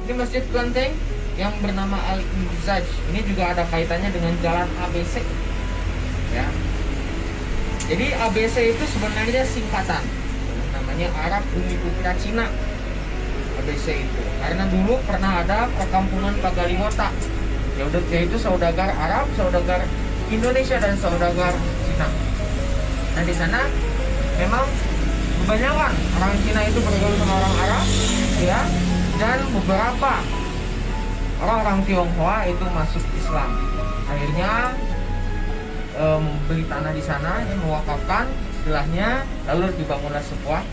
Ini Masjid Kelenteng yang bernama Al-Imzaj. Ini juga ada kaitannya dengan jalan ABC. Ya. Jadi ABC itu sebenarnya singkatan. Namanya Arab Bumi Putra Cina. ABC itu. Karena dulu pernah ada perkampungan Pagaliwota. Yaitu saudagar Arab, saudagar Indonesia dan saudagar Cina. Nah di sana memang kebanyakan orang Cina itu bergaul sama orang Arab, ya, dan beberapa orang-orang Tionghoa itu masuk Islam. Akhirnya beli tanah di sana, ya, mewakafkan istilahnya, lalu dibangunlah sebuah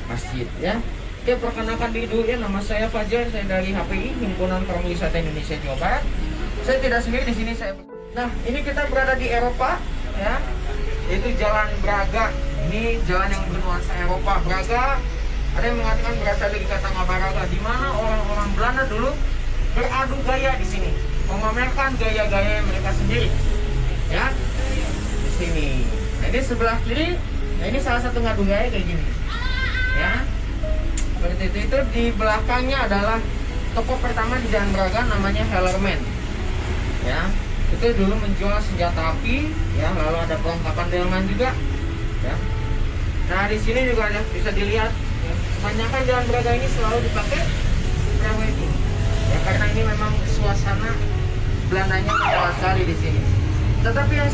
masjid. Ya, oke, perkenalkan diri dulu ya, nama saya Fajar, saya dari HPI Himpunan Pariwisata Indonesia Jawa Barat. Saya tidak sendiri di sini, Nah, ini kita berada di Eropa, ya. Itu Jalan Braga. Ini jalan yang bernuansa Eropa. Braga, ada yang mengatakan berasal dari kata Ngabaraga, di mana orang-orang Belanda dulu beradu gaya di sini, memamerkan gaya-gaya mereka sendiri. Ya, di sini. Jadi sebelah kiri, nah ini salah satu ngadu gaya kayak gini. Ya, seperti itu. Di belakangnya adalah toko pertama di Jalan Braga, namanya Hellerman. Ya, itu dulu menjual senjata api, ya, lalu ada perlengkapan delman juga, ya. Nah di sini juga ada, bisa dilihat, ya, kebanyakan Jalan Braga ini selalu dipakai pre-wedding, ya, karena ini memang suasana Belandanya kuat sekali di sini. Tetapi yang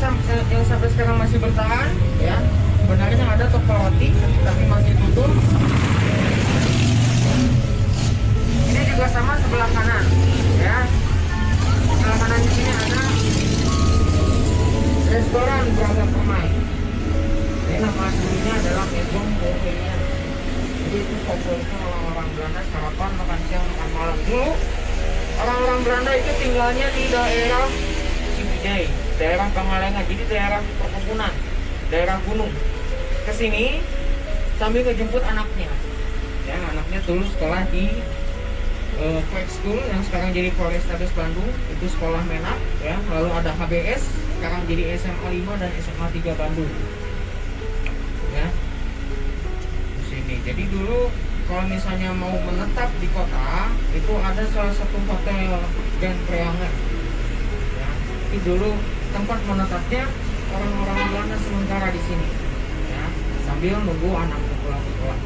sampai sekarang masih bertahan, ya, sebenarnya ada toko roti, tapi masih tutup. Ini juga sama sebelah kanan, ya. Sebelah kanan di sini ada restoran Braga Permai. Ini nama aslinya adalah Maison Bohemia. Jadi itu favoritnya orang-orang Belanda, sarapan, makan siang, makan malam. Dulu orang-orang Belanda itu tinggalnya di daerah Ciwidey, daerah Pangalengan, jadi daerah perkebunan, daerah gunung. Kesini sambil ngejemput anaknya. Ya, anaknya dulu sekolah di Quake School yang sekarang jadi Polrestabes Bandung, itu sekolah menak, ya. Lalu ada HBS, sekarang jadi SMA 5 dan SMA 3 Bandung. Ya. Di sini. Jadi dulu kalau misalnya mau menetap di kota, itu ada salah satu hotel Grand Priangan. Ya. Itu dulu tempat menetapnya orang-orang Belanda sementara di sini. Ya, sambil nunggu anaknya pulang sekolah.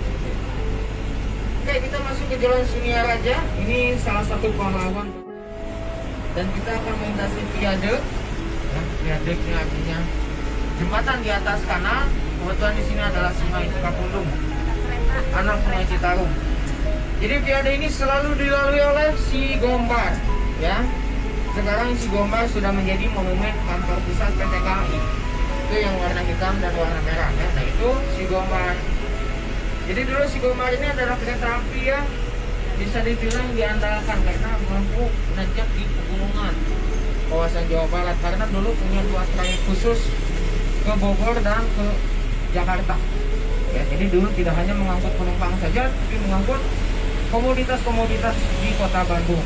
Oke, kita masuk ke Jalan Sunia Raja. Ini salah satu pahlawan. Dan kita akan melintasi viade. Ya, viade ini artinya jembatan di atas kanal. Kebetulan di sini adalah Sungai Cikapundung, anak Sungai Citarum. Jadi viade ini selalu dilalui oleh Si Gombar. Ya, sekarang Si Gombar sudah menjadi monumen kantor pusat PT KAI. Itu yang warna hitam dan warna merah. Ya. Nah itu Si Gombar. Jadi dulu Si Gombar ini adalah kereta api yang bisa dibilang diandalkan karena mampu menanjak di pegunungan kawasan Jawa Barat, karena dulu punya 2 trayek khusus ke Bogor dan ke Jakarta. Ya, jadi dulu tidak hanya mengangkut penumpang saja, tapi mengangkut komoditas-komoditas di kota Bandung.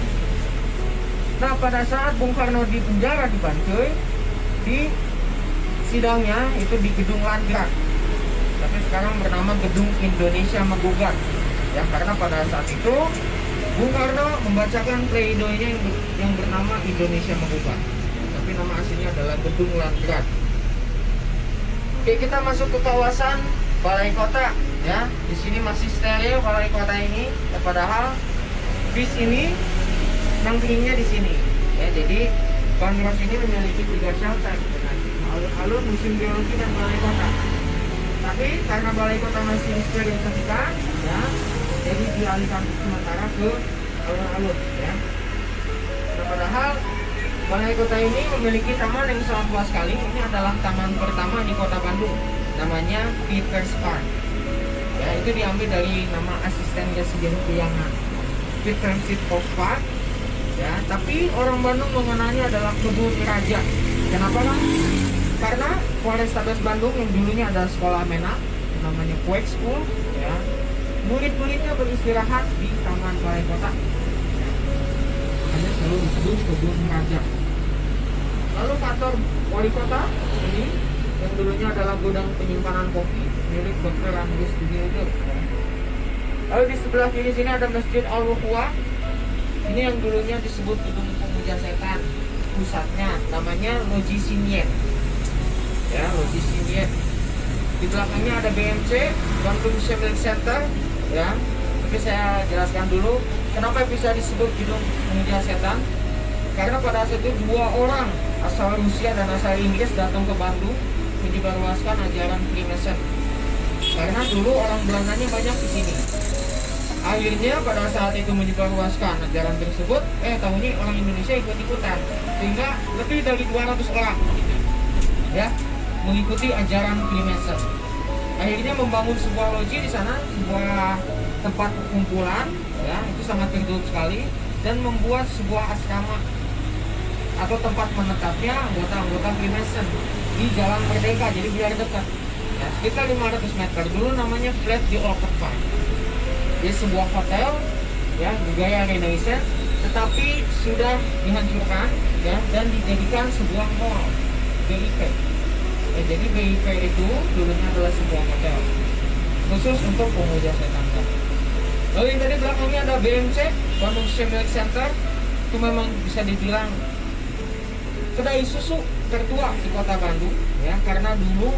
Nah, pada saat Bung Karno di penjara di Bancuy, di sidangnya itu di Gedung Landgraf, tapi sekarang bernama Gedung Indonesia Menggugat. Ya, karena pada saat itu Bung Karno membacakan pleidoinya yang bernama Indonesia Menggugat, tapi nama aslinya adalah Gedung Landgraf. Oke, kita masuk ke kawasan Balai Kota. Ya, di sini masih steril Balai Kota ini. Ya, padahal bis ini nangkringnya di sini. Ya, jadi Bandros ini memiliki 3 shelter, alun-alun, museum geologi dan Balai Kota. Tapi karena Balai Kota masih diprioritaskan, ya, jadi dialihkan sementara ke alun-alun, ya. Nah, padahal Balai Kota ini memiliki taman yang sangat luas sekali. Ini adalah taman pertama di Kota Bandung, namanya Peters Park. Ya, itu diambil dari nama asisten Presiden Priangan, Peter Sithoff Park. Ya, tapi orang Bandung mengenalnya adalah Kebun Raja. Kenapa kan? Karena Polrestabes Bandung yang dulunya adalah sekolah menak, namanya Quake School, ya, murid-muridnya beristirahat di Taman Balai Kota. Hanya selalu disebut Kebun Raja. Lalu kantor wali kota ini yang dulunya adalah gudang penyimpanan kopi milik Dr. Angus Dugildo. Lalu di sebelah kiri sini ada Masjid Al-Wuqwa. Ini yang dulunya disebut gedung pemuja setan, pusatnya namanya Loji Sinyen. Ya, Loji Sinyen. Di belakangnya ada BMC, Bandung Civic Center. Ya, tapi saya jelaskan dulu kenapa bisa disebut gedung pemuja setan. Karena pada saat itu 2 orang asal Rusia dan asal Inggris datang ke Bandung menyebarluaskan ajaran Freemason. Karena dulu orang Belandanya banyak di sini. Akhirnya pada saat itu menyebarluaskan ajaran tersebut, tahunya orang Indonesia ikut-ikutan, sehingga lebih dari 200 orang ya mengikuti ajaran Freemason. Akhirnya membangun sebuah loji di sana, sebuah tempat perkumpulan, ya itu sangat tertutup sekali, dan membuat sebuah asrama atau tempat menetapnya anggota-anggota Freemason di Jalan Merdeka, jadi biar dekat. Ya, sekitar 500 meter. Dulu namanya Flat di Orchard Park. Jadi sebuah hotel ya bergaya Renaissance, tetapi sudah dihancurkan ya dan dijadikan sebuah mall BIP. Ya, jadi BIP itu dulunya adalah sebuah hotel khusus untuk pemuja setan. Lalu yang tadi belakangnya ada BMC, Bandung Civic Center. Itu memang bisa dibilang kedai susu tertua di kota Bandung ya, karena dulu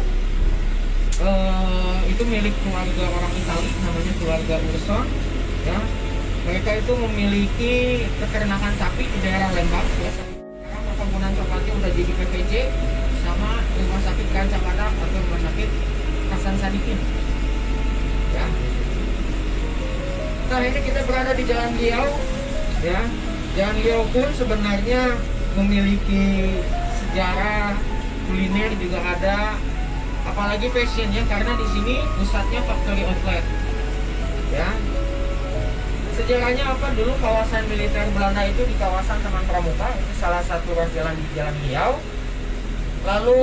itu milik keluarga orang Itali, namanya keluarga Urson ya. Mereka itu memiliki peternakan sapi di daerah Lembang ya. Sekarang perkebunan coklatnya udah jadi PPJ sama rumah sakit Kancamata atau rumah sakit Hasan Sadikin ya. Nah, ini kita berada di Jalan Riau ya. Jalan Riau pun sebenarnya memiliki sejarah kuliner juga ada, apalagi fashionnya, karena di sini pusatnya factory outlet ya. Sejarahnya apa? Dulu kawasan militer Belanda itu di kawasan Taman Pramuka, itu salah satu ruas jalan di Jalan Riau. Lalu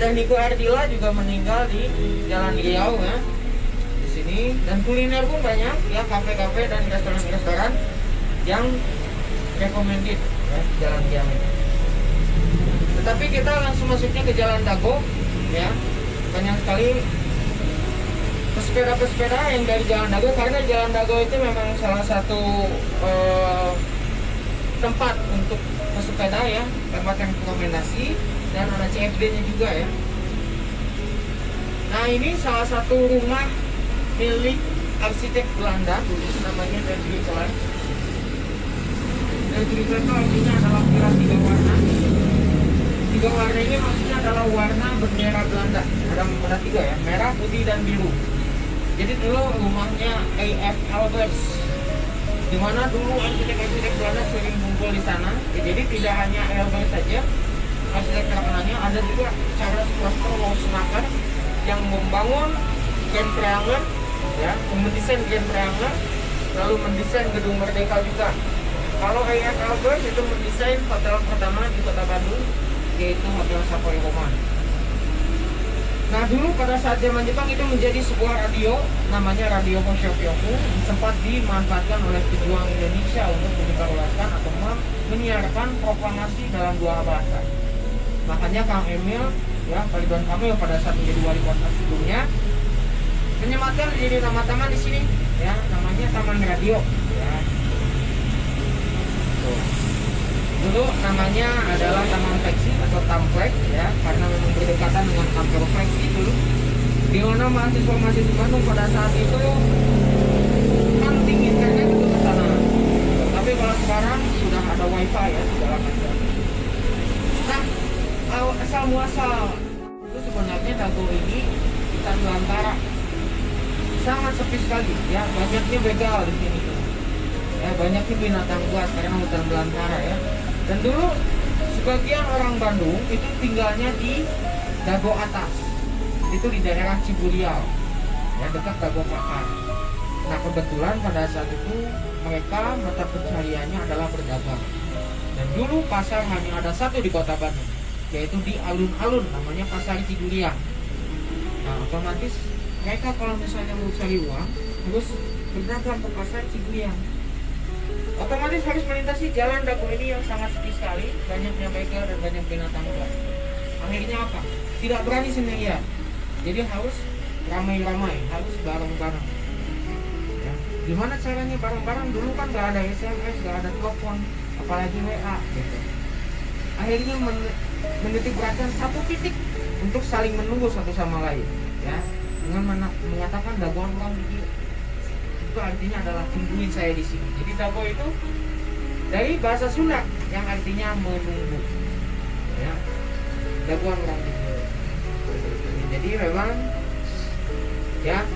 Tekniko Ardila juga meninggal di Jalan Riau ya, di sini. Dan kuliner pun banyak ya, kafe-kafe dan restoran-restoran yang recommended ya, Jalan Riau ini. Tetapi kita langsung masuknya ke Jalan Dago ya, banyak sekali pesepeda-pesepeda yang dari Jalan Dago, karena Jalan Dago itu memang salah satu tempat untuk pesepeda ya, tempat yang rekomendasi, dan ada CFD-nya juga ya. Nah, ini salah satu rumah milik arsitek Belanda, namanya Der Griekeland. Der Griekeland itu artinya adalah pilar 3 warna. 3 warna ini maksudnya adalah warna bendera Belanda. Ada 3 ya, merah, putih, dan biru. Jadi dulu rumahnya A.F. Albers, di mana dulu arsitek-arsitek Belanda sering kumpul di sana. Ya, jadi tidak hanya Albers saja arsitek terkenalnya, ada juga Charles Foster Wassmaker yang membangun Grand Triangle ya, mendesain Grand Triangle, lalu mendesain Gedung Merdeka juga. Kalau A.F. Albers itu mendesain hotel pertama di kota Bandung, yaitu Hotel Savoy Roman. Nah, dulu pada saat zaman Jepang itu menjadi sebuah radio, namanya Radio Hoshokyoku, sempat dimanfaatkan oleh pejuang Indonesia untuk menyebarluaskan atau menyiarkan proklamasi dalam 2 bahasa. Makanya Kang Emil ya, Pak Ridwan Kamil pada saat menjadi wali kota sebelumnya menyematkan jadi nama taman di sini ya, namanya Taman Radio ya. Dulu namanya adalah Taman Fleksi atau Tamflex ya, karena memang berdekatan dengan kantor Fleksi dulu, di mana mahasiswa Bandung pada saat itu hunting internet itu ke sana. Tapi kalau sekarang sudah ada wifi ya, segala macam. Nah, asal muasal itu sebenarnya Dago ini hutan belantara, sangat sepi sekali ya, banyaknya begal di sini tuh ya, banyaknya binatang buas karena hutan belantara ya. Dan dulu sebagian orang Bandung itu tinggalnya di Dago Atas, itu di daerah Ciburial ya, dekat Dago Pakar. Nah, kebetulan pada saat itu mereka mata pencahariannya adalah berdagang. Dan dulu pasar hanya ada satu di kota Bandung, yaitu di alun-alun, namanya Pasar Ciburial. Nah, otomatis mereka kalau misalnya mau cari uang harus berdagang ke Pasar Ciburial. Otomatis harus melintasi jalan Dago ini yang sangat sepi sekali, banyaknya begal dan banyak binatang buas. Akhirnya apa? Tidak berani sendirian, jadi harus ramai-ramai, harus bareng-bareng ya. gimana caranya bareng-bareng, dulu kan nggak ada SMS, nggak ada telepon, apalagi WA gitu. Akhirnya menitik beratkan satu titik untuk saling menunggu satu sama lain, ya, dengan mengatakan dagoan ulang video. Itu artinya adalah tungguin saya di sini. Jadi dago itu dari bahasa Sunda yang artinya menunggu, ya, dagoan ulang video. Jadi memang, ya,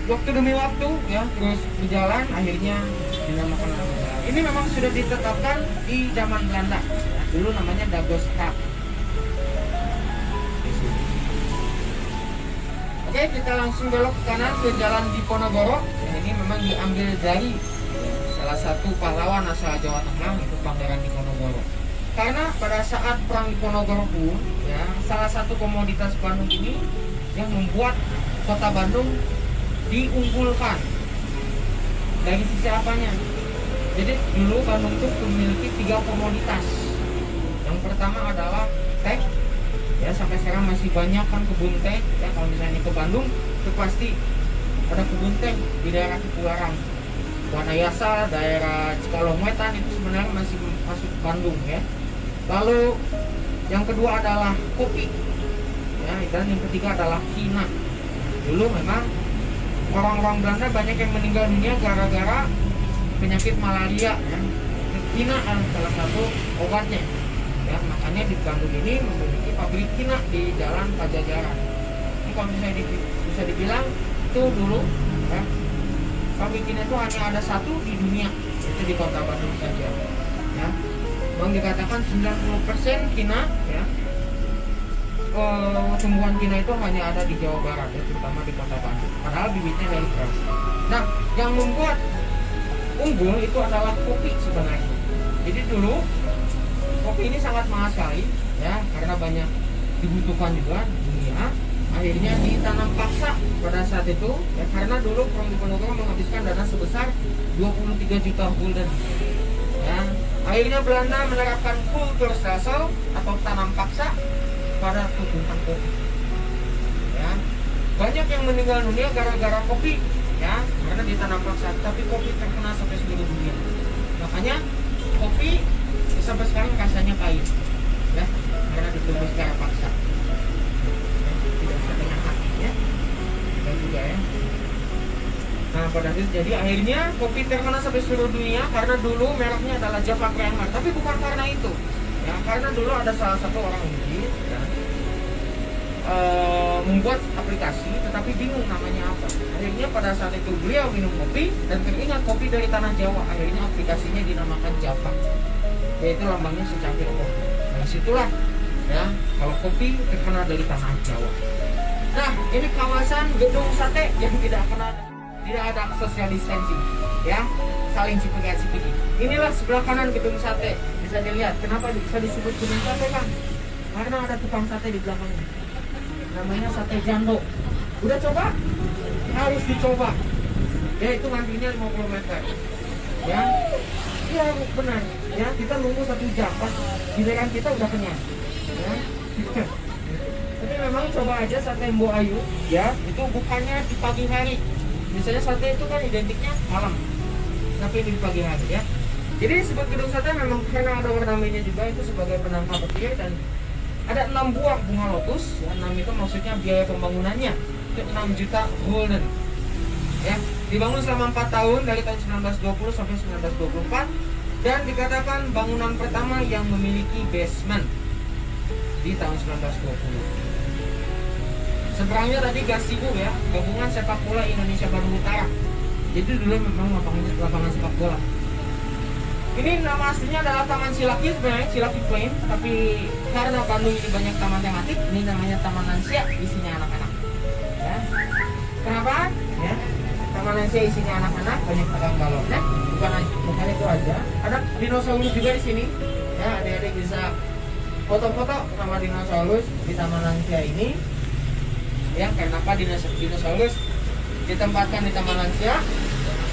waktu demi waktu, ya, terus berjalan, akhirnya dinamakan nama. Ini memang sudah ditetapkan di zaman Belanda, ya. Dulu namanya Dagostraat. Oke, kita langsung belok ke kanan ke Jalan Diponegoro. Ya, ini memang diambil dari salah satu pahlawan asal Jawa Tengah, itu Pangeran Diponegoro. Karena pada saat Perang Diponegoro pun, ya, salah satu komoditas Bandung ini yang membuat kota Bandung diunggulkan. Dari sisi apanya? Jadi dulu Bandung itu memiliki 3 komoditas. Yang pertama adalah teh, ya, sampai sekarang masih banyak kan kebun teh, ya. Kalau misalnya ke Bandung itu pasti ada kebun teh di daerah Cipularang, Wanayasa, daerah Cikalongwetan, itu sebenarnya masih masuk Bandung, ya. Lalu yang kedua adalah kopi, ya, dan yang ketiga adalah kina. Dulu memang orang-orang Belanda banyak yang meninggal dunia gara-gara penyakit malaria, ya. Kina adalah salah satu obatnya, ya. Makanya di Bandung ini memiliki pabrik kina di Jalan Pajajaran. Ini kalau misalnya bisa dibilang itu dulu, ya, pabrik kina itu hanya ada satu di dunia, itu di kota Bandung saja, ya. Memang dikatakan 90% kina, ya, tumbuhan kina itu hanya ada di Jawa Barat, ya, terutama di kota Bandung. Padahal bibitnya dari Brazil. Nah, yang membuat unggul itu adalah kopi sebenarnya. Jadi dulu kopi ini sangat mahal sekali, ya, karena banyak dibutuhkan juga di dunia. Akhirnya ditanam paksa pada saat itu, ya, karena dulu Perang Diponegoro menghabiskan dana sebesar 23 juta gulden, ya. Akhirnya Belanda menerapkan kulturstelsel atau tanam paksa pada tumbuhan kopi, ya. Banyak yang meninggal dunia gara-gara kopi, ya, karena ditanam paksa. Tapi kopi terkenal sampai seluruh dunia. Makanya kopi sampai sekarang rasanya pahit, ya, karena ditumbuh secara paksa, ya, tidak bisa dengan hati, ya. Dan juga, ya. Nah, pada itu jadi akhirnya kopi terkenal sampai seluruh dunia karena dulu mereknya adalah Java Creamer. Tapi bukan karena itu, ya, karena dulu ada salah satu orang Inggris, ya, membuat aplikasi tetapi bingung namanya apa. Akhirnya pada saat itu beliau minum kopi dan teringat kopi dari tanah Jawa. Akhirnya aplikasinya dinamakan Java, yaitu lambangnya secangkir kopi. Nah, disitulah, ya, kalau kopi terkenal dari tanah Jawa. Nah, ini kawasan gedung sate yang tidak ada social distancing, ya, saling cipika-cipiki. Inilah sebelah kanan gedung sate, bisa dilihat. Kenapa bisa disebut gedung sate, kan? Karena ada tukang sate di belakangnya. Namanya Sate Jando. Udah coba? Harus dicoba. Ya, itu ngantrinya 50 meter. Ya, iya benar. Ya, kita nunggu 1 jam. Pas giliran kita udah kenyang. Ya. Tapi memang coba aja sate Mbok Ayu. Ya, itu bukannya di pagi hari. Biasanya sate itu kan identiknya malam. Tapi ini di pagi hari, ya. Jadi disebut gedung sate memang karena ada ornamennya juga, itu sebagai penangkap petir. Dan ada 6 buah bunga lotus, ya, 6 itu maksudnya biaya pembangunannya itu 6 juta gulden, ya. Dibangun selama 4 tahun dari tahun 1920 sampai 1924 dan dikatakan bangunan pertama yang memiliki basement di tahun 1920. Seberangnya tadi Gasibu, ya, gabungan sepak bola Indonesia Bandung Utara. Jadi dulu memang lapangan sepak bola. Ini nama aslinya adalah Taman Silaki, sebenarnya Silaki Plain, tapi karena Bandung ini banyak taman tematik, ini namanya Taman Lansia, isinya anak-anak. Ya. Kenapa? Ya. Taman Lansia isinya anak-anak, banyak pegang balon. Ya. Bukan itu aja. Ada dinosaurus juga di sini. Ya, adik-adik bisa foto-foto sama dinosaurus di Taman Lansia ini. Ya, kenapa dinosaurus ditempatkan di Taman Lansia?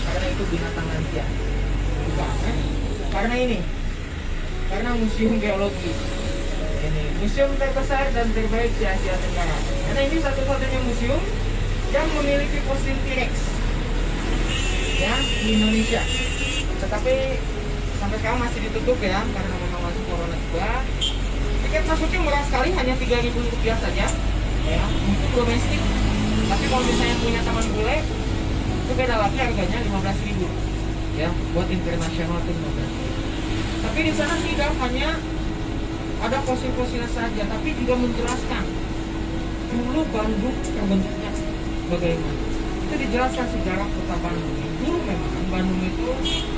Karena itu binatang lansia. Bukan, ya. Karena museum geologi ini museum terbesar dan terbaik di Asia Tenggara. Karena ini satu-satunya museum yang memiliki fosil T-Rex. ya di Indonesia. Tetapi sampai sekarang masih ditutup ya, karena memang masih corona juga. Tiket masuknya murah sekali, hanya Rp3.000 saja ya, untuk domestik. Tapi kalau misalnya punya teman bule, itu beda lagi, harganya Rp15.000 ya, buat internasional itu 15. Tapi di sana tidak hanya ada fosil-fosilnya saja, tapi juga menjelaskan dulu Bandung terbentuknya bagaimana. Itu dijelaskan sejarah kota Bandung. Dulu memang Bandung itu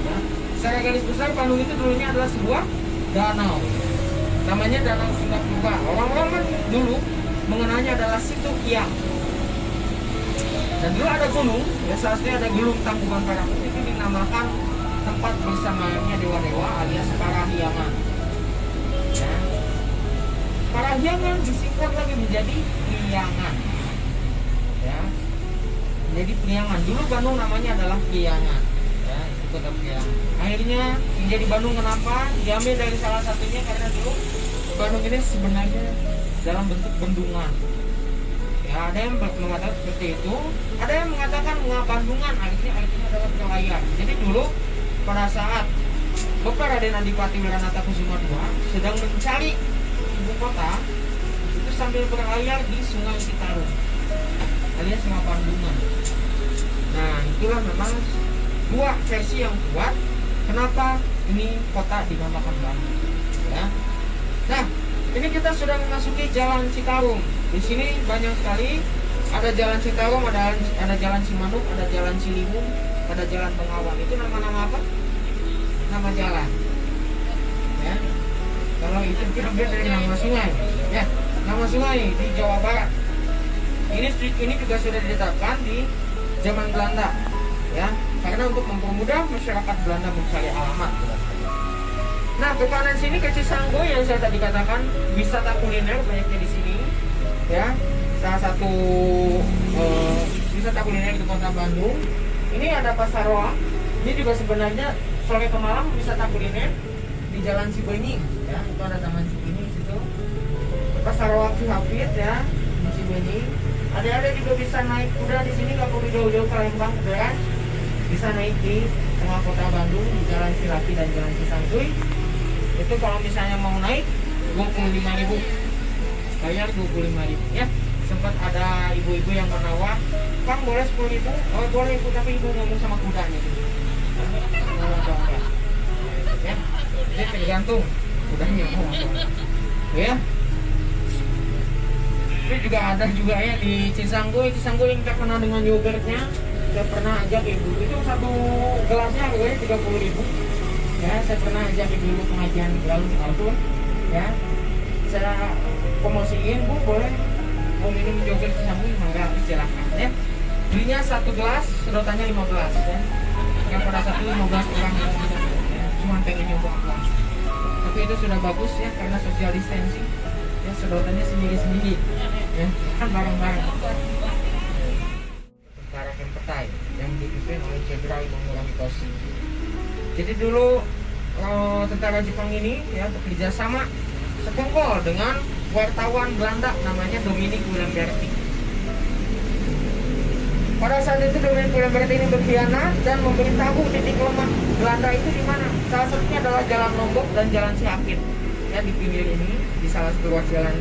ya, secara garis besar Bandung itu dulunya adalah sebuah danau, namanya Danau Singapura. Orang-orang kan dulu mengenalnya adalah situ Kiang. Dan dulu ada gunung, ya salah satunya ada Gunung Tangkuban Parahu, itu dinamakan tempat bersamanya dewa-dewa alias Parahyangan. Ya. Parahyangan disingkat lagi menjadi Priangan. Ya. Menjadi Priangan. Dulu Bandung namanya adalah Priangan. Ya, itu kota Priangan. Akhirnya menjadi Bandung kenapa? Diambil dari salah satunya karena dulu Bandung ini sebenarnya dalam bentuk bendungan. Ya, ada yang mengatakan seperti itu, ada yang mengatakan Bandungan, artinya adalah perlayar. Jadi dulu pada saat Bapak Raden Adipati Wiranata Kusuma II sedang mencari ibu kota, itu sambil berlayar di Sungai Citarum, alias Bandungan. Nah, itulah memang dua versi yang kuat kenapa ini kota dinamakan Bandung. Ya. Nah, ini kita sudah memasuki Jalan Citarum. Di sini banyak sekali, ada Jalan Citarum, ada Jalan Cimanuk, ada Jalan Ciliwung, ada Jalan Bengawan. Itu nama-nama apa? Nama jalan. Ya. Kalau itu diambil dari nama sungai, ya, nama sungai di Jawa Barat. Ini juga sudah ditetapkan di zaman Belanda, ya, karena untuk mempermudah masyarakat Belanda mencari alamat. Nah, ke kanan sini ke Cisanggo yang saya tadi katakan wisata kuliner banyaknya di sini, ya. Salah satu wisata kuliner di kota Bandung. Ini ada Pasar Roa. Ini juga sebenarnya sore ke malam wisata kuliner di Jalan Cibenying, ya. Itu ada Taman Cibenying situ. Pasar Roa Cihapit ya, di Cibenying. Ada juga bisa naik kuda di sini, nggak perlu jauh-jauh ke Lembang, beras. Bisa naik di tengah kota Bandung di Jalan Silaki dan Jalan Cisangkuy. Itu kalau misalnya mau naik 25.000, bayar 25.000 ya. Sempat ada ibu-ibu yang menawar, Kang boleh 10.000? Oh boleh ibu, tapi ibu ngomong sama kudanya gitu. Ya, jadi tergantung kudanya mau apa. Ya. Ini juga ada juga ya di Cisangkuy yang terkenal dengan yogurtnya. Saya pernah ajak ibu, itu satu gelasnya harganya 30.000. Ya, saya pernah ajak ibu pengajian lalu tahun, ya. Saya promosiin, Bu, boleh mau minum yogurt Cisangkuy, mangga silakan ya. Belinya satu gelas, sedotannya 15 ya. Yang pada satu 15 orang ya. Cuma pengen nyoba doang. Tapi itu sudah bagus ya karena social distancing. Ya, sedotannya sendiri-sendiri. Ya, kan bareng-bareng. Tentara Kempetai yang dipimpin oleh Jenderal Imam Toshi. Jadi dulu tentara Jepang ini ya bekerja sama sekongkol dengan wartawan Belanda namanya Dominic Willemberti. Pada saat itu Dominic Willemberti ini berkhianat dan memberitahu titik lemah Belanda itu di mana. Salah satunya adalah Jalan Lombok dan Jalan Ciapit. Ya, di pinggir ini, di salah satu ruas jalan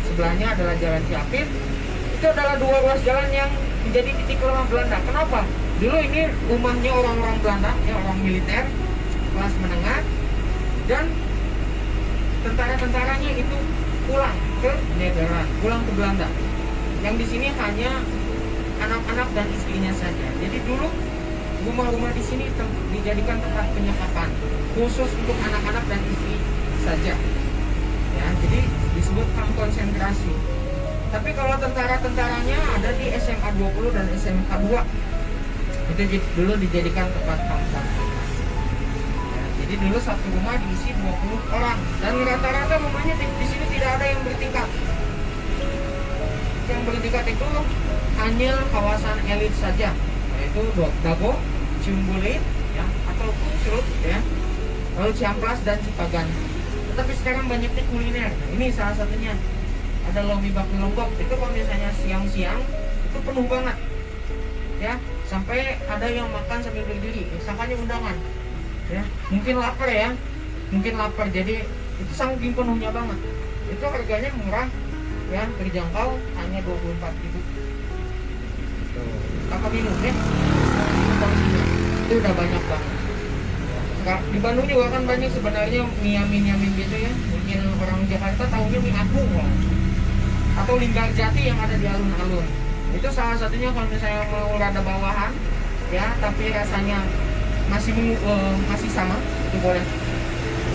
sebelahnya adalah Jalan Ciapit. Itu adalah dua ruas jalan yang menjadi titik lemah Belanda. Kenapa? Dulu ini rumahnya orang-orang Belanda, ya, orang militer kelas menengah, dan tentara-tentaranya itu pulang ke Nederland, pulang ke Belanda. Yang di sini hanya anak-anak dan istrinya saja. Jadi dulu rumah-rumah di sini dijadikan tempat penyekapan khusus untuk anak-anak dan istri saja. Ya, jadi disebut kamp konsentrasi. Tapi kalau tentara-tentaranya ada di SMA 20 dan SMK 2. Itu dulu dijadikan tempat kamp konsentrasi. Ya, jadi dulu satu rumah diisi 20 orang dan rata-rata rumahnya di sini tidak ada yang bertingkat. Yang bertingkat itu hanya kawasan elit saja, yaitu Dago, Ciumbulit, ya, atau Kuncrut, ya, lalu Ciamplas dan Cipagan. Tetapi sekarang banyaknya kuliner. Nah, ini salah satunya. Ada lomi bakmi Lombok. Itu kalau misalnya siang-siang itu penuh banget. Ya, sampai ada yang makan sambil berdiri, sangkanya undangan ya, mungkin lapar jadi itu saking penuhnya banget. Itu harganya murah ya, terjangkau, hanya 24.000. Kakak bingung ya, itu udah banyak banget. Di Bandung juga kan banyak sebenarnya mie gitu ya. Mungkin orang Jakarta tahunya mie Agung loh, atau Linggarjati yang ada di alun-alun. Itu salah satunya kalau misalnya mau rada bawahan ya, tapi rasanya masih sama, itu boleh.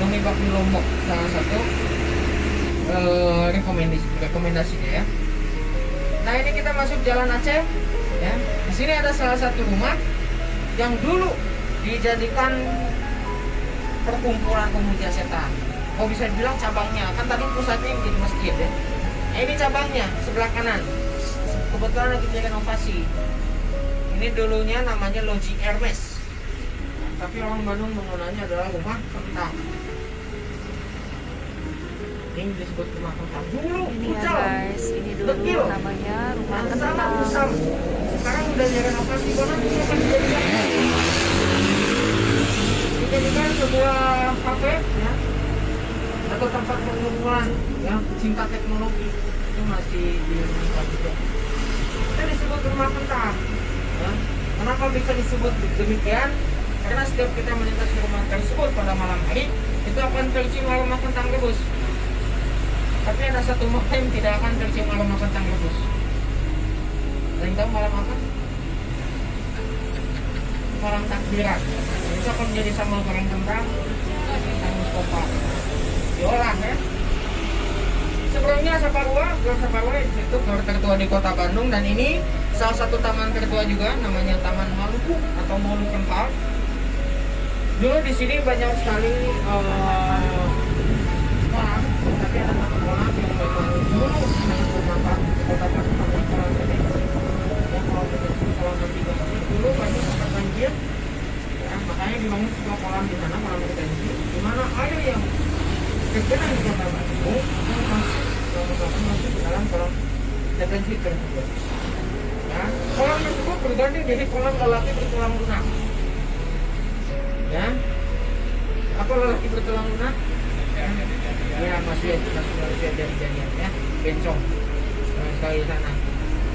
Mie bakmi Lombok salah satu rekomendasinya ya. Nah, ini kita masuk Jalan Aceh ya. Di sini ada salah satu rumah yang dulu dijadikan perkumpulan pemuja setan. Oh, bisa dibilang cabangnya, kan tadi pusatnya yang jadi masjid ya. Nah, ini cabangnya sebelah kanan. Kebetulan lagi direnovasi. Ini dulunya namanya Loji Hermes, tapi orang Bandung mengenalnya adalah rumah kentang. Ini disebut rumah kentang dulu. Ini ya guys, ini dulu namanya rumah kentang. Sekarang udah direnovasi banget, dijadikan sebuah kafe ya, atau tempat pengumpulan ya, cinta teknologi. Itu masih direnovasi juga. Itu disebut rumah kentang ya. Kenapa bisa disebut demikian? Karena setiap kita melintasi rumah tersebut pada malam hari, itu akan tercium aroma kentang rebus. Tapi ada satu malam tidak akan tercium aroma kentang rebus. Ada yang tahu malam apa? Malam takbiran. Itu akan menjadi sambal goreng kentang Mustafa. Diolah ya. Sebelumnya Saparua itu gor tertua di kota Bandung, dan ini salah satu taman tertua juga, namanya Taman Maluku atau Maluku Park. Dulu di sini banyak sekali kolam, tapi ada satu kolam yang memang dulu sangat bermanfaat di kota Bandung, namanya kolam ini. Yang kolam bertiga ini dulu banyak tempat banjir, ya, makanya dibangun sebuah kolam di sana, kolam retensi, di mana air yang tergenang di kota Bandung masuk ke dalam kolam retensi tersebut. Ya, kolam tersebut berganti jadi kolam lelaki bertulang lunak. Ya, apa lelaki bertulang lunak? Ya, masih jadi-jadian ya, bencong sekali sana.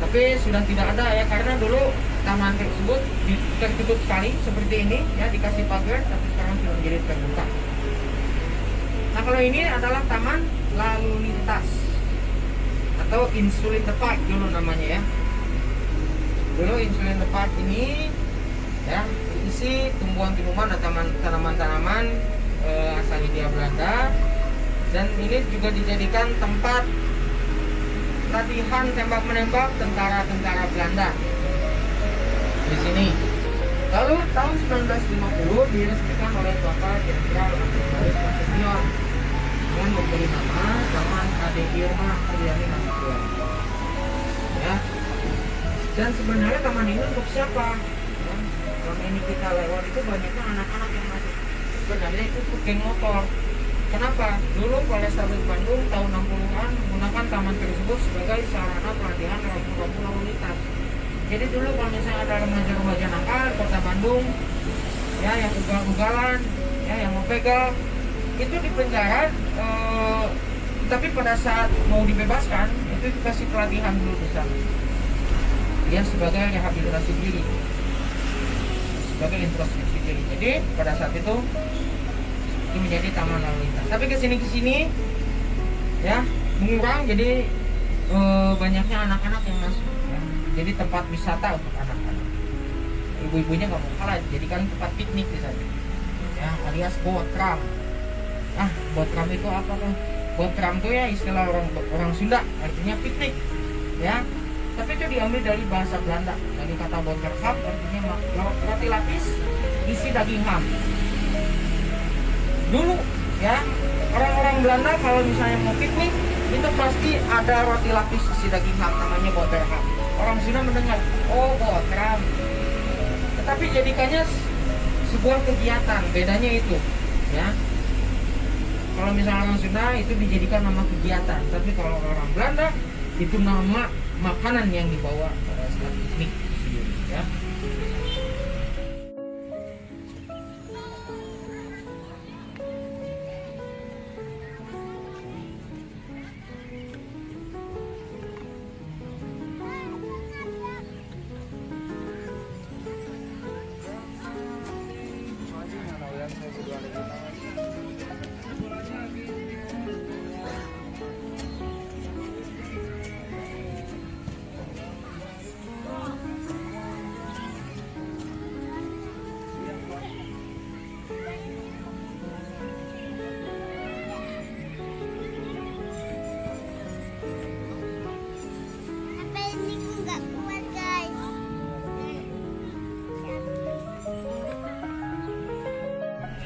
Tapi sudah tidak ada ya, karena dulu taman tersebut tertutup sekali seperti ini ya, dikasih pagar, tapi sekarang sudah menjadi terbuka. Nah, kalau ini adalah taman lalu lintas atau Insulin the Park dulu namanya ya. Dulu Insulin the Park ini ya isi tumbuhan-tumbuhan atau tanaman-tanaman asal Hindia Belanda, dan ini juga dijadikan tempat latihan tembak-menembak tentara-tentara Belanda di sini. Lalu tahun 1950 diresmikan oleh Bapak Jenderal Antonis Nasution dengan memberi nama Taman Ade Irma Suryani Nasution. Ya. Dan sebenarnya taman ini untuk siapa? Ya. Selama ini kita lewat itu banyaknya anak-anak yang masuk. Sebenarnya itu untuk geng motor. Kenapa? Dulu Polrestabes Bandung tahun 60-an menggunakan taman tersebut sebagai sarana pelatihan rambu-rambu lalu lintas. Jadi dulu kalau misalnya ada remaja-remaja nakal di kota Bandung ya, yang ugal-ugalan ya, yang mau begal, itu dipenjara, tapi pada saat mau dibebaskan itu dikasih pelatihan dulu di sana ya, sebagai rehabilitasi diri, sebagai introspeksi diri. Jadi pada saat itu menjadi taman lalu lintas. Tapi kesini ya mengurang, jadi banyaknya anak-anak yang masuk ya. Jadi tempat wisata untuk anak-anak. Ibu-ibunya nggak mau kalah, jadikan tempat piknik di sana ya, alias botram. Ah, botram itu apa tuh? Botram tuh ya istilah orang Sunda, artinya piknik ya. Tapi itu diambil dari bahasa Belanda, dari kata boterham, artinya roti lapis isi daging ham. Dulu ya, orang-orang Belanda kalau misalnya mau piknik itu pasti ada roti lapis isi daging ham, namanya boterham. Orang Sunda mendengar, oh botram, tetapi jadikannya sebuah kegiatan. Bedanya itu ya, kalau misalnya orang Sunda itu dijadikan nama kegiatan, tapi kalau orang Belanda itu nama makanan yang dibawa pada saat piknik. Madiun ya.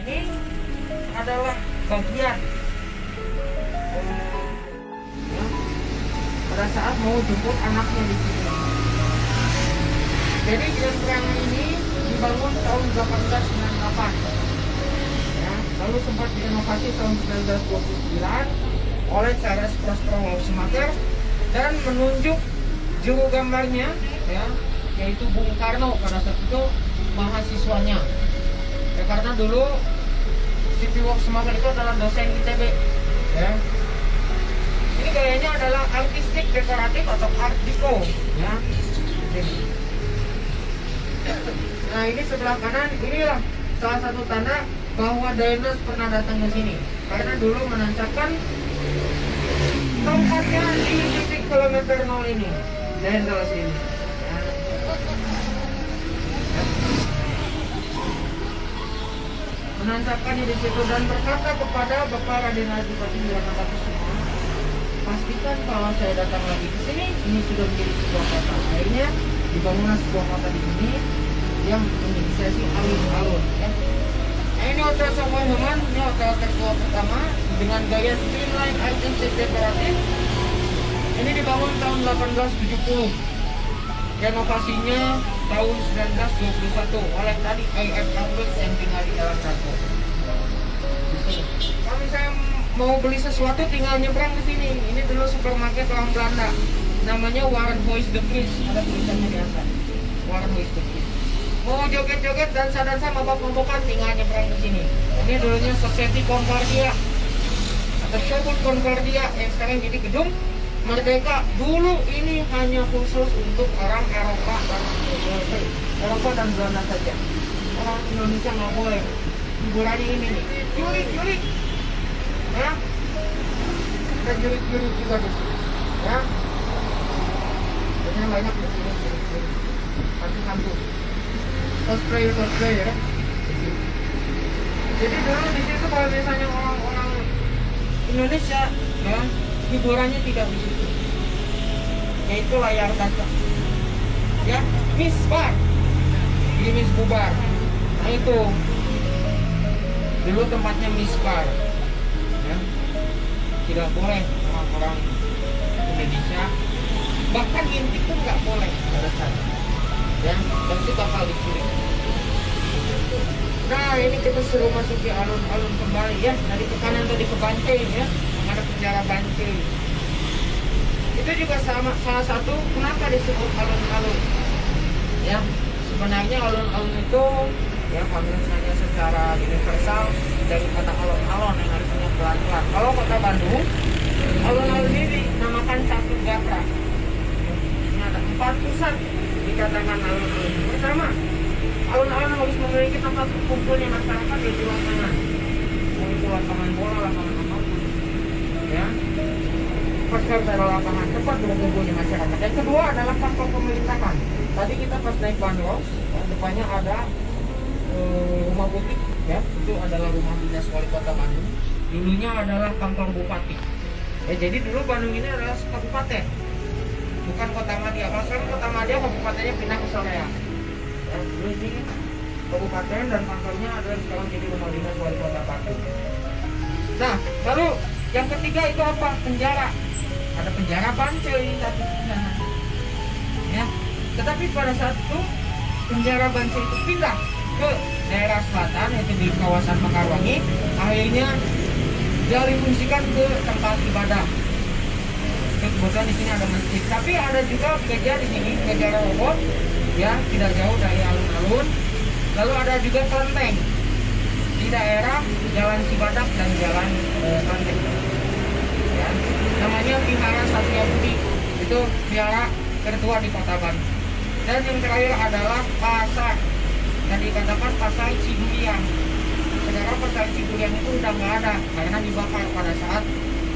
Ini adalah bagian ya, pada saat mau jemput anaknya di sini. Jadi Grand Triangle ini dibangun tahun 1898 ya, lalu sempat direnovasi tahun 1929 oleh Charles Prosper Schumacher dan menunjuk juru gambarnya ya, yaitu Bung Karno pada saat itu mahasiswanya ya, karena dulu CP Works Schumacher itu adalah dosen ITB ya. Ini gayanya adalah artistik dekoratif atau art deco ya. Nah ini sebelah kanan, inilah salah satu tanda bahwa Daendels pernah datang ke sini karena dulu menancapkan tempatnya di titik kilometer 0 ini, Daendels ini. Menancapkannya di situ dan berkata kepada Bapak Raden Adipati Wiratakusuma, pastikan kalau saya datang lagi ke sini, ini sudah menjadi sebuah kota. Akhirnya dibangunlah sebuah kota di sini yang menginisiasi alun-alun. Ya. Nah, ini hotel Savoy Homan, ini hotel tua pertama dengan gaya streamline artistik dekoratif. Ini dibangun tahun 1870. Renovasinya tahun 1921 oleh tadi A.F. Albert yang tinggal di dalam Cakung. Kalau misalnya mau beli sesuatu tinggal nyebrang ke sini. Ini dulu supermarket orang Belanda. Namanya Warren Hoys de Vries. Ada tulisannya di atas. Warren Hoys de Vries. Mau joget-joget dansa-dansa mabok-mabokan tinggal nyebrang ke sini. Ini dulunya Society Concordia atau Showboat Concordia yang sekarang jadi gedung Merdeka. Dulu ini hanya khusus untuk orang Eropa dan Belanda saja. Orang Indonesia nggak boleh. Hiburannya ini nih, jurik ya, ada jurik juga di sini ya. Biasanya banyak di sini jurik. Hantu cosplay ya. Jadi dulu di situ kalau misalnya orang-orang Indonesia ya, hiburannya tidak di situ, yaitu layar kaca ya, Miss Bar, ini Miss Bubar. Nah itu dulu tempatnya Miss Bar ya. Tidak boleh orang-orang Indonesia, bahkan ngintip pun nggak boleh pada saat ya, pasti bakal dicuri. Nah ini kita suruh masuki alun-alun kembali ya, dari ke kanan tadi ke Bance ya, ada penjara Bance. Itu juga salah satu kenapa disebut alun-alun ya. Sebenarnya alun-alun itu ya, kalau misalnya secara universal dari kata alon-alon yang artinya pelan-pelan. Kalau kota Bandung, alun-alun ini dinamakan satu gatra. Ini ada 4 pusat dikatakan alun-alun. Pertama, alun-alun harus memiliki tempat kumpulnya masyarakat di lapangan. Mau itu lapangan bola, lapangan apapun ya, pasti harus ada lapangan tempat berkumpulnya masyarakat. Yang kedua adalah faktor pemerintahan. Tadi kita pas naik bandros ya, depannya ada rumah putih ya, itu adalah rumah dinas wali kota Bandung. Dulunya adalah kantor bupati ya. Jadi dulu Bandung ini adalah kabupaten, bukan kota madya. Kalau sekarang kota madya, kabupatennya pindah ke Soreang ya. Dulu ini kabupaten dan kantornya adalah sekarang jadi rumah dinas wali kota Bandung. Nah lalu yang ketiga itu apa? Penjara. Ada penjara Bancai satu ya. Tetapi pada saat itu penjara Bancai itu pindah ke daerah selatan, yaitu di kawasan Mekarwangi. Akhirnya dia difungsikan ke tempat ibadah. Kebetulan di sini ada masjid, tapi ada juga gereja di sini, gereja Rehoboth ya, tidak jauh dari alun-alun. Lalu ada juga kelenteng di daerah Jalan Cibadak dan Jalan Kelenteng. Ya, namanya Vihara Satya Budi, itu vihara tertua di Kota Bandung. Dan yang terakhir adalah pasar. Tadi dikatakan pasar Ciburiang. Sekarang pasar Ciburiang itu udah nggak ada karena dibakar pada saat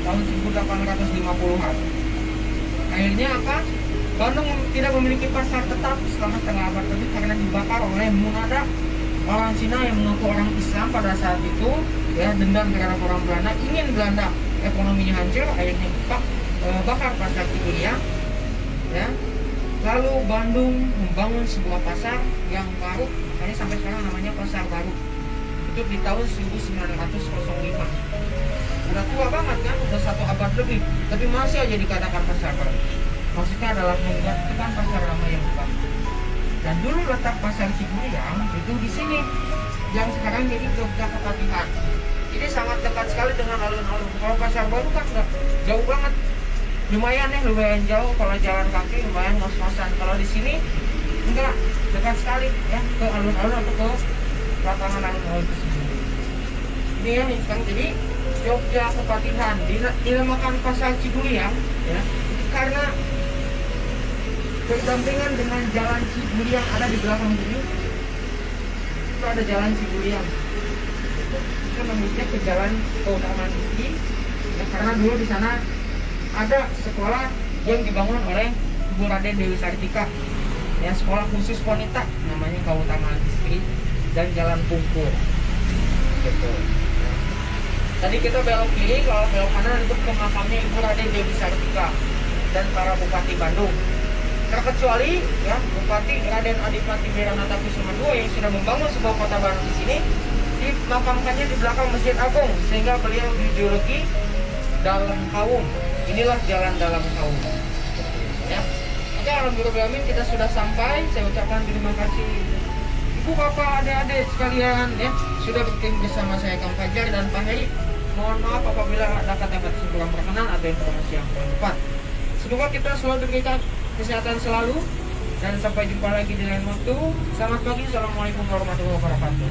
tahun 1850-an. Akhirnya apa? Bandung tidak memiliki pasar tetap selama setengah abad lebih karena dibakar oleh Munada, orang Cina yang mengaku orang Islam pada saat itu, ya, dendam terhadap orang Belanda, ingin Belanda ekonominya hancur, akhirnya bakar pasar Ciburiang, ya. Lalu Bandung membangun sebuah pasar yang baru, ini sampai sekarang namanya Pasar Baru. Itu di tahun 1905. Udah tua banget kan, udah 1 abad lebih, tapi masih aja dikatakan pasar baru. Maksudnya adalah menggantikan pasar lama yang buka. Dan dulu letak pasar Ciburiang itu di sini, yang sekarang jadi Jogja Kepatihan. Ini sangat dekat sekali dengan alun-alun. Kalau pasar baru kan udah jauh banget, lumayan jauh. Kalau jalan kaki lumayan ngos-ngosan. Kalau di sini enggak, dekat sekali ya ke alun-alun atau ke lapangan alun-alun itu sendiri. Ini ya sekarang jadi Jogja Kepatihan dinamakan pasar Ciburiang, ya, karena berdampingan dengan jalan Ciburiang ada di belakang sini. Itu ada jalan Ciburiang. Itu menghubungnya ke jalan keutamaan ini, ya, karena dulu di sana ada sekolah yang dibangun oleh Ibu Raden Dewi Sartika, ya, sekolah khusus wanita namanya Keutamaan Istri, dan Jalan Pungkur gitu. Tadi kita belok kiri, kalau belok kanan itu ke makamnya Ibu Raden Dewi Sartika dan para Bupati Bandung. Terkecuali ya Bupati Raden Adipati Wiranata Kusuma II yang sudah membangun sebuah kota baru di sini, dimakamkannya di belakang Masjid Agung, sehingga beliau dijuluki Dalam Kaum. Inilah jalan Dalam Kaum. Ya. Oke, alhamdulillah kita sudah sampai. Saya ucapkan terima kasih Ibu, Bapak, adik-adik sekalian, ya, sudah bergabung bersama saya Kang Fajar dan Pak Heri. Mohon maaf apabila ada kata-kata kurang berkenan atau informasi yang kurang tepat. Semoga kita selalu diberikan kesehatan selalu, dan sampai jumpa lagi di lain waktu. Selamat pagi, assalamualaikum warahmatullahi wabarakatuh.